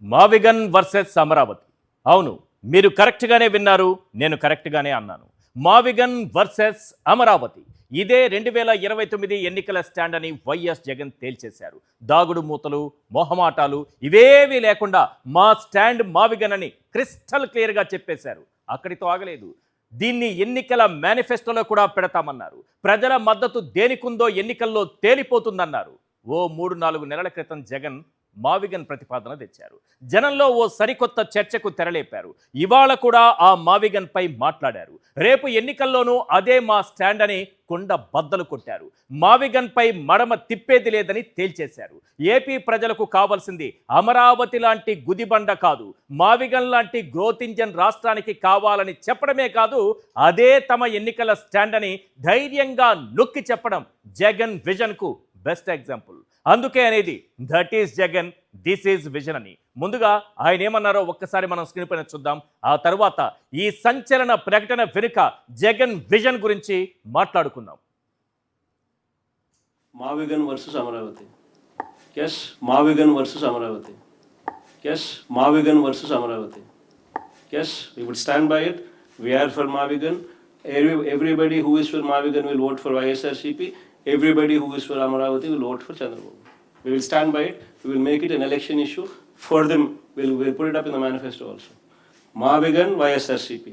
మావిగన్ versus Amaravati. అవును, మీరు కరెక్ట్గానే విన్నారు, నేను కరెక్ట్గానే అన్నాను. మావిగన్ వర్సెస్ అమరావతి. ఇదే 2029 ఎన్నికల స్టాండ్ అని వైఎస్ జగన్ తేల్చేశారు. దాగుడు మూతలు, మొహమాటాలు ఇవేవీ లేకుండా మా స్టాండ్ మావిగన్ అని క్రిస్టల్ క్లియర్గా చెప్పేశారు. అక్కడితో ఆగలేదు. దీన్ని ఎన్నికల మేనిఫెస్టోలో కూడా పెడతామన్నారు. ప్రజల మద్దతు దేనికుందో ఎన్నికల్లో తేలిపోతుందన్నారు. ఓ 3-4 నెలల క్రితం జగన్ మావిగన్ ప్రతిపాదన తెచ్చారు. జనంలో ఓ సరికొత్త చర్చకు తెరలేపారు. ఇవాళ కూడా ఆ మావిగన్ పై మాట్లాడారు. రేపు ఎన్నికల్లోనూ అదే మా స్టాండ్ అని కొండ బద్దలు కొట్టారు. మావిగన్ పై మడమ తిప్పేది లేదని తేల్చేశారు. ఏపీ ప్రజలకు కావాల్సింది అమరావతి లాంటి గుదిబండ కాదు, మావిగన్ లాంటి గ్రోత్ ఇంజన్ రాష్ట్రానికి కావాలని చెప్పడమే కాదు, అదే తమ ఎన్నికల స్టాండ్ అని ధైర్యంగా నొక్కి చెప్పడం జగన్ విజన్కు బెస్ట్ ఎగ్జాంపుల్. అందుకే అనేది that is Jagan, this is vision అని. ముందుగా ఆయన ఏమన్నారో ఒక్కసారి మనం స్క్రీన్ పైన చూద్దాం. ఆ తర్వాత ఈ సంచలన ప్రకటన వెనుక జగన్ విజన్ గురించి మాట్లాడుకుందాం. మావిగన్ వర్సెస్ అమరావతి. ఎస్, మావిగన్ వర్సెస్ అమరావతి. ఎస్, మావిగన్ versus Amaravati. Yes, we would stand by it. We are for Mavigan. Everybody who is for Mavigan will vote for YSRCP. Everybody who is for Amaravati will vote for Chandrababu. We will stand by it. We will make it an election issue. For them, we'll put it up in the manifesto also. Mavigan, YSRCP.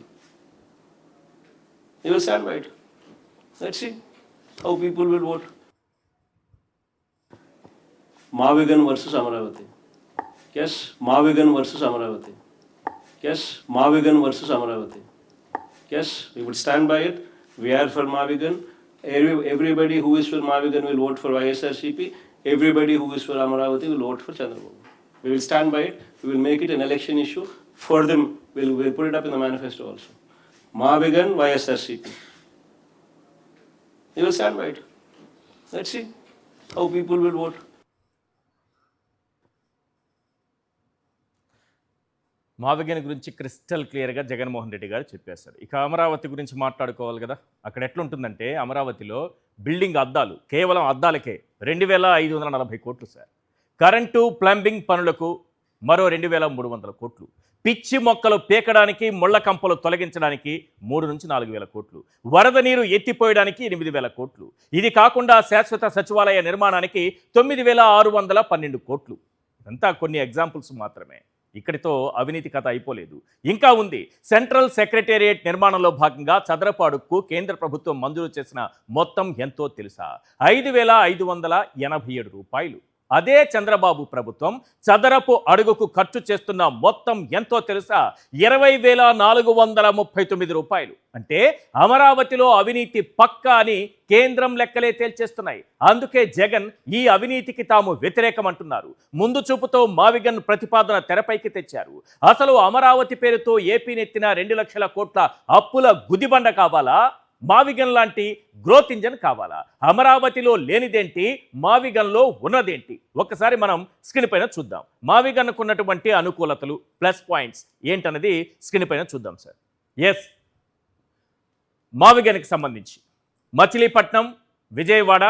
We will stand by it. Let's see how people will vote. Mavigan versus Amaravati. Yes, Mavigan versus Amaravati. Yes, Mavigan versus Amaravati. Yes, we would stand by it. We are for Mavigan. Everybody who is for Mavigan will vote for YSRCP. Everybody who is for Amaravati will vote for Chandrababu. We will stand by it. We will make it an election issue. For them, we'll put it up in the manifesto also. Mavigan, YSRCP. We will stand by it. Let's see how people will vote. మావిగన్ గురించి crystal క్లియర్గా జగన్మోహన్ రెడ్డి గారు చెప్పేశారు. ఇక అమరావతి గురించి మాట్లాడుకోవాలి కదా. అక్కడ ఎట్లుంటుందంటే అమరావతిలో బిల్డింగ్ అద్దాలు, కేవలం అద్దాలకే 2540 కోట్లు సార్. కరెంటు, ప్లంబింగ్ పనులకు మరో 2300 కోట్లు. పిచ్చి మొక్కలు పీకడానికి, ముళ్ల కంపలు తొలగించడానికి 3-4 కోట్లు. వరద నీరు ఎత్తిపోయడానికి 8,000 కోట్లు. ఇది కాకుండా శాశ్వత సచివాలయ నిర్మాణానికి 9,612 కోట్లు. ఇదంతా కొన్ని ఎగ్జాంపుల్స్ మాత్రమే. ఇక్కడితో అవినీతి కథ అయిపోలేదు, ఇంకా ఉంది. సెంట్రల్ సెక్రటేరియట్ నిర్మాణంలో భాగంగా చదరపు అడుగుకు కేంద్ర ప్రభుత్వం మంజూరు చేసిన మొత్తం ఎంతో తెలుసా? 5,587 రూపాయలు. అదే చంద్రబాబు ప్రభుత్వం చదరపు అడుగుకు ఖర్చు చేస్తున్న మొత్తం ఎంతో తెలుసా? 20,439 రూపాయలు. అంటే అమరావతిలో అవినీతి పక్కా అని కేంద్రం లెక్కలే తేల్చేస్తున్నాయి. అందుకే జగన్ ఈ అవినీతికి తాము వ్యతిరేకం అంటున్నారు. ముందు చూపుతో మావిగన్ ప్రతిపాదన తెరపైకి తెచ్చారు. అసలు అమరావతి పేరుతో ఏపీనెత్తిన 2 లక్షల కోట్ల అప్పుల గుదిబండ కావాలా? మావిగన్ లాంటి గ్రోత్ ఇంజన్ కావాలా? అమరావతిలో లేనిదేంటి, మావిగన్లో ఉన్నదేంటి? ఒక్కసారి మనం స్క్రీన్ పైన చూద్దాం. మావిగన్కు ఉన్నటువంటి అనుకూలతలు, ప్లస్ పాయింట్స్ ఏంటన్నది స్క్రీన్ పైన చూద్దాం సార్. ఎస్, మావిగన్కి సంబంధించి మచిలీపట్నం, విజయవాడ,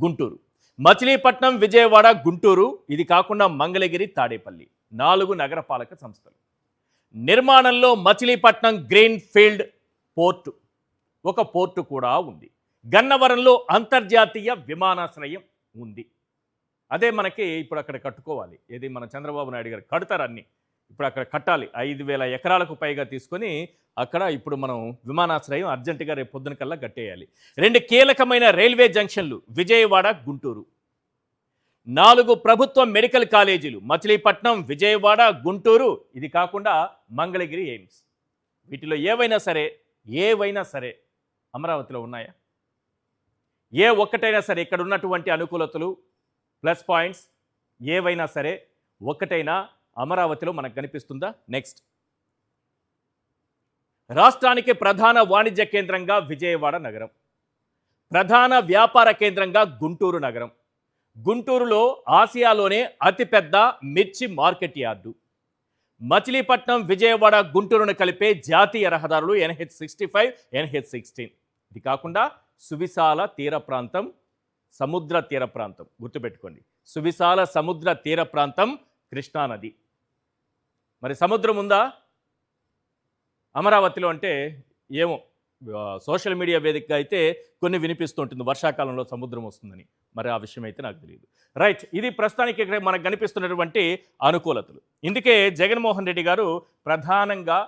గుంటూరు. మచిలీపట్నం, విజయవాడ, గుంటూరు, ఇది కాకుండా మంగళగిరి, తాడేపల్లి 4 నగరపాలక సంస్థలు. నిర్మాణంలో మచిలీపట్నం గ్రీన్ ఫీల్డ్ పోర్టు, ఒక పోర్టు కూడా ఉంది. గన్నవరంలో అంతర్జాతీయ విమానాశ్రయం ఉంది. అదే మనకి ఇప్పుడు అక్కడ కట్టుకోవాలి. ఏది మన చంద్రబాబు నాయుడు గారు కడతారు అన్నీ. ఇప్పుడు అక్కడ కట్టాలి. 5,000 ఎకరాలకు పైగా తీసుకొని అక్కడ ఇప్పుడు మనం విమానాశ్రయం అర్జెంటుగా రేపు పొద్దున కల్లా కట్టేయాలి. 2 కీలకమైన రైల్వే జంక్షన్లు విజయవాడ, గుంటూరు. 4 ప్రభుత్వ మెడికల్ కాలేజీలు మచిలీపట్నం, విజయవాడ, గుంటూరు, ఇది కాకుండా మంగళగిరి ఎయిమ్స్. వీటిలో ఏవైనా సరే అమరావతిలో ఉన్నాయా? ఏ ఒక్కటైనా సరే ఇక్కడ ఉన్నటువంటి అనుకూలతలు, ప్లస్ పాయింట్స్ ఏవైనా సరే ఒక్కటైనా అమరావతిలో మనకు కనిపిస్తుందా? నెక్స్ట్, రాష్ట్రానికి ప్రధాన వాణిజ్య కేంద్రంగా విజయవాడ నగరం, ప్రధాన వ్యాపార కేంద్రంగా గుంటూరు నగరం. గుంటూరులో ఆసియాలోనే అతిపెద్ద మిర్చి మార్కెట్ యార్డు. మచిలీపట్నం, విజయవాడ, గుంటూరును కలిపే జాతీయ రహదారులు NH65, NH16. ఇది కాకుండా సువిశాల తీర ప్రాంతం, సముద్ర తీర ప్రాంతం గుర్తుపెట్టుకోండి. సువిశాల సముద్ర తీర ప్రాంతం, కృష్ణానది. మరి సముద్రం ఉందా అమరావతిలో అంటే ఏమో సోషల్ మీడియా వేదికగా అయితే కొన్ని వినిపిస్తుంటుంది వర్షాకాలంలో సముద్రం వస్తుందని. మరి ఆ విషయం అయితే నాకు తెలియదు. రైట్, ఇది ప్రస్తుతానికి ఇక్కడ మనకు కనిపిస్తున్నటువంటి అనుకూలతలు. ఇందుకే జగన్మోహన్ రెడ్డి గారు ప్రధానంగా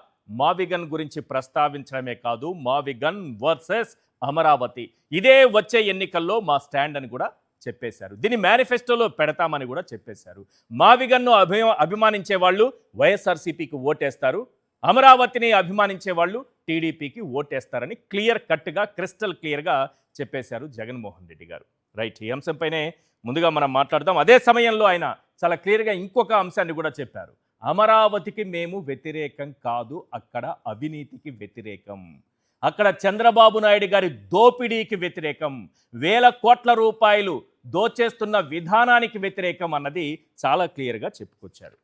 మావిగన్ గురించి ప్రస్తావించడమే కాదు, మావిగన్ వర్సెస్ అమరావతి ఇదే వచ్చే ఎన్నికల్లో మా స్టాండ్ అని కూడా చెప్పేశారు. దీన్ని మేనిఫెస్టోలో పెడతామని కూడా చెప్పేశారు. మావిగన్ను అభిమానించే వాళ్ళు వైఎస్ఆర్సీపీకి ఓటేస్తారు, అమరావతిని అభిమానించే వాళ్ళు టీడీపీకి ఓటేస్తారని క్లియర్ కట్గా క్రిస్టల్ క్లియర్గా చెప్పేశారు జగన్మోహన్ రెడ్డి గారు. రైట్, ఈ అంశంపైనే ముందుగా మనం మాట్లాడదాం. అదే సమయంలో ఆయన చాలా క్లియర్గా ఇంకొక అంశాన్ని కూడా చెప్పారు. అమరావతికి మేము వ్యతిరేకం కాదు, అక్కడ అవినీతికి వ్యతిరేకం, అక్కడ చంద్రబాబు నాయుడు గారి దోపిడీకి వ్యతిరేకం, వేల కోట్ల రూపాయలు దోచేస్తున్న విధానానికి వ్యతిరేకం అన్నది చాలా క్లియర్గా చెప్పుకొచ్చారు.